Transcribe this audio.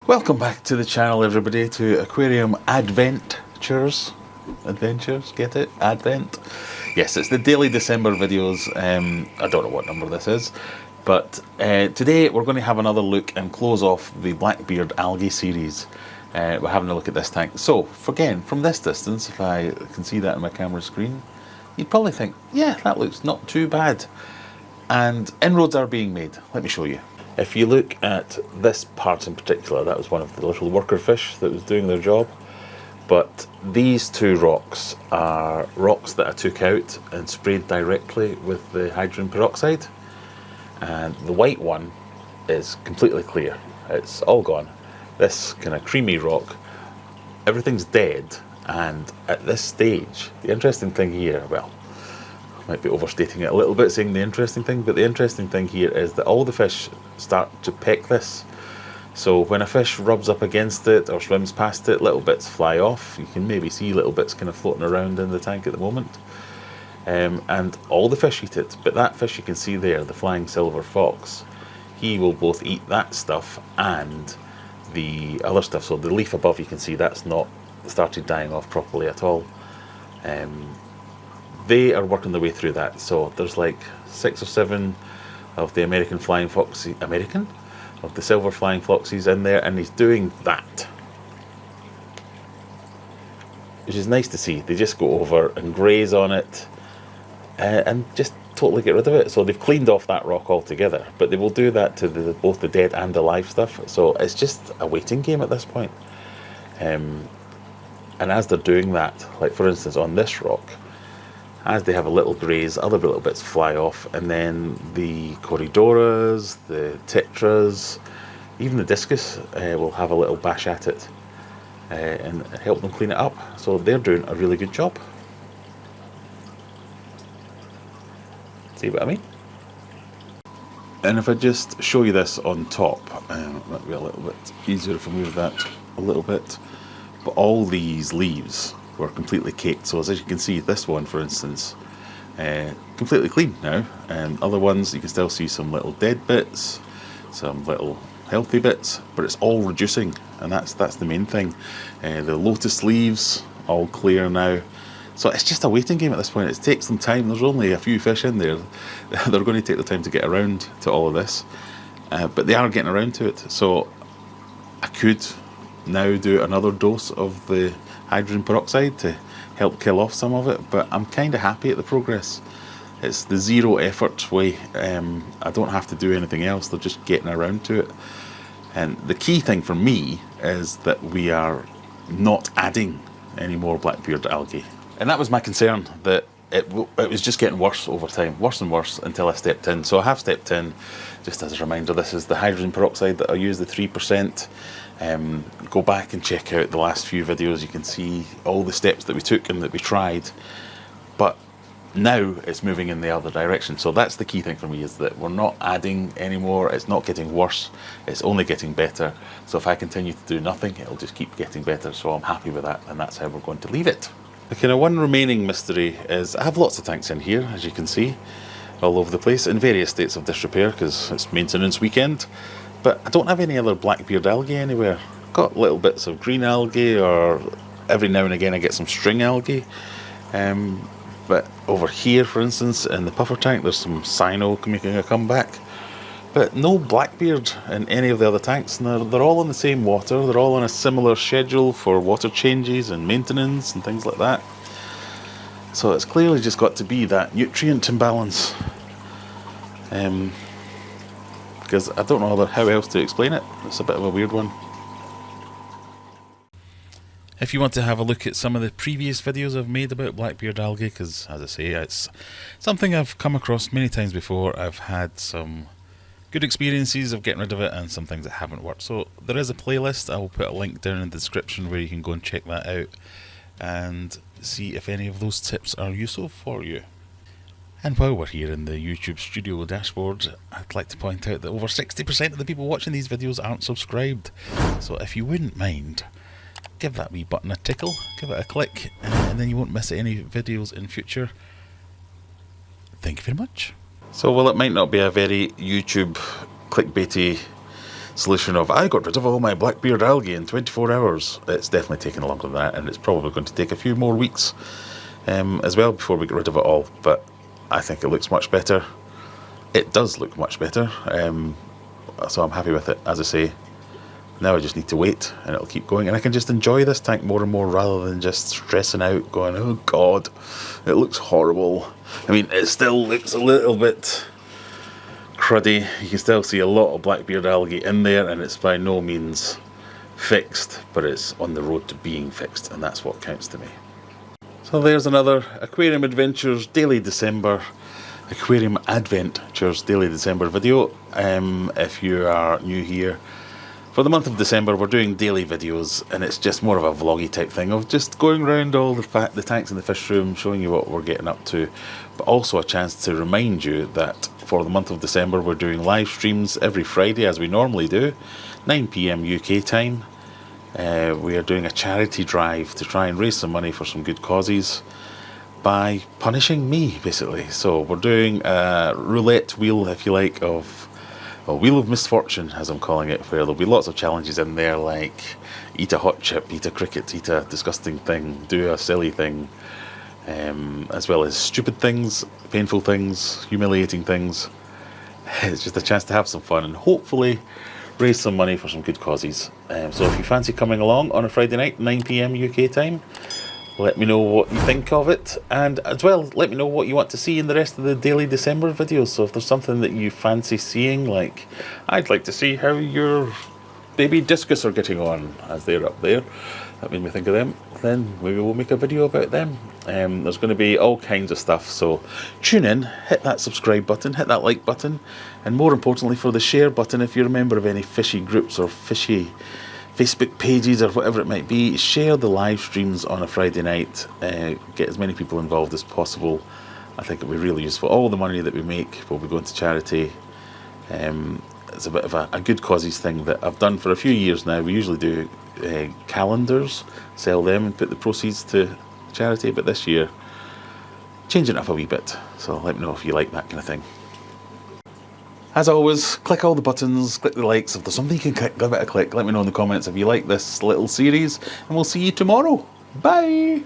Welcome back to the channel, everybody, to Aquarium Adventures. Adventures, get it? Advent. Yes, it's the daily December videos. I don't know what number this is, but today we're going to have another look and close off the Black Beard Algae series. We're having a look at this tank. So, again, from this distance, if I can see that on my camera screen, you'd probably think, yeah, that looks not too bad. And inroads are being made. Let me show you. If you look at this part in particular, that was one of the little worker fish that was doing their job. But these two rocks are rocks that I took out and sprayed directly with the hydrogen peroxide. And the white one is completely clear. It's all gone. This kind of creamy rock, everything's dead. And at this stage, the interesting thing here, well, might be overstating it a little bit saying the interesting thing, but the interesting thing here is that all the fish start to peck this. So when a fish rubs up against it or swims past it, little bits fly off. You can maybe see little bits kind of floating around in the tank at the moment. And all the fish eat it, but that fish you can see there, the flying silver fox, he will both eat that stuff and the other stuff. So the leaf above, you can see that's not started dying off properly at all. They are working their way through that. So there's like 6 or 7 of the American flying foxes, of the silver flying foxes in there, and he's doing that, which is nice to see. They just go over and graze on it and just totally get rid of it. So they've cleaned off that rock altogether, but they will do that to both the dead and the live stuff. So it's just a waiting game at this point. And as they're doing that, like for instance on this rock, as they have a little graze, other little bits fly off, and then the Corridoras, the Tetras, even the Discus will have a little bash at it and help them clean it up. So they're doing a really good job. See what I mean? And if I just show you this on top, might be a little bit easier if I move that a little bit. But all these leaves were completely caked. So as you can see, this one, for instance, completely clean now. And other ones, you can still see some little dead bits, some little healthy bits, but it's all reducing, and that's the main thing. The lotus leaves, all clear now. So it's just a waiting game at this point. It takes some time. There's only a few fish in there. They're going to take the time to get around to all of this. But they are getting around to it. So I could now do another dose of the hydrogen peroxide to help kill off some of it, but I'm kind of happy at the progress. It's the zero effort way. I don't have to do anything else. They're just getting around to it. And the key thing for me is that we are not adding any more Black Beard algae. And that was my concern, that it was just getting worse over time, worse and worse, until I stepped in. So I have stepped in. Just as a reminder, this is the hydrogen peroxide that I use, the 3%. Go back and check out the last few videos. You can see all the steps that we took and that we tried. But now it's moving in the other direction. So that's the key thing for me, is that we're not adding anymore. It's not getting worse. It's only getting better. So if I continue to do nothing, it'll just keep getting better. So I'm happy with that, and that's how we're going to leave it. The kind of one remaining mystery is I have lots of tanks in here, as you can see, all over the place in various states of disrepair because it's maintenance weekend. But I don't have any other Black Beard algae anywhere. Got little bits of green algae, or every now and again I get some string algae. But over here, for instance, in the puffer tank, there's some cyno making a comeback. But no Blackbeard in any of the other tanks, and they're all in the same water. They're all on a similar schedule for water changes and maintenance and things like that. So it's clearly just got to be that nutrient imbalance. Because I don't know how else to explain it. It's a bit of a weird one. If you want to have a look at some of the previous videos I've made about Black Beard algae, because as I say, it's something I've come across many times before. I've had some good experiences of getting rid of it and some things that haven't worked. So there is a playlist. I will put a link down in the description where you can go and check that out and see if any of those tips are useful for you. And while we're here in the YouTube studio dashboard, I'd like to point out that over 60% of the people watching these videos aren't subscribed. So if you wouldn't mind, give that wee button a tickle, give it a click, and then you won't miss any videos in future. Thank you very much. So while it might not be a very YouTube clickbaity solution of I got rid of all my Black Beard Algae in 24 hours. It's definitely taken longer than that, and it's probably going to take a few more weeks as well before we get rid of it all. But I think it looks much better. It does look much better, so I'm happy with it. As I say, now I just need to wait, and it'll keep going, and I can just enjoy this tank more and more rather than just stressing out, going, oh god, it looks horrible. I mean, it still looks a little bit cruddy. You can still see a lot of Black Beard Algae in there, and it's by no means fixed, but it's on the road to being fixed, and that's what counts to me. So there's another Aquarium Adventures Daily December, Aquarium Adventures Daily December video. If you are new here, for the month of December we're doing daily videos, and it's just more of a vloggy type thing of just going around all the tanks in the fish room, showing you what we're getting up to, but also a chance to remind you that for the month of December we're doing live streams every Friday as we normally do, 9 PM UK time. We are doing a charity drive to try and raise some money for some good causes by punishing me, basically. So we're doing a roulette wheel, if you like, of a wheel of misfortune, as I'm calling it, where there'll be lots of challenges in there, like eat a hot chip, eat a cricket, eat a disgusting thing, do a silly thing, as well as stupid things, painful things, humiliating things. It's just a chance to have some fun and hopefully raise some money for some good causes. So if you fancy coming along on a Friday night, 9 PM UK time, let me know what you think of it, and as well let me know what you want to see in the rest of the daily December videos. So if there's something that you fancy seeing, like I'd like to see how your baby discus are getting on as they're up there, that made me think of them, then maybe we'll make a video about them. There's going to be all kinds of stuff, so tune in, hit that subscribe button, hit that like button, and more importantly for the share button. If you're a member of any fishy groups or fishy Facebook pages or whatever it might be, share the live streams on a Friday night, get as many people involved as possible. I think it'll be really useful. All the money that we make will be going to charity. It's a bit of a good causes thing that I've done for a few years now. We usually do calendars, sell them and put the proceeds to charity, but this year changing it up a wee bit, so let me know if you like that kind of thing. As always, click all the buttons, click the likes. If there's something you can click, give it a click. Let me know in the comments if you like this little series, and we'll see you tomorrow. Bye!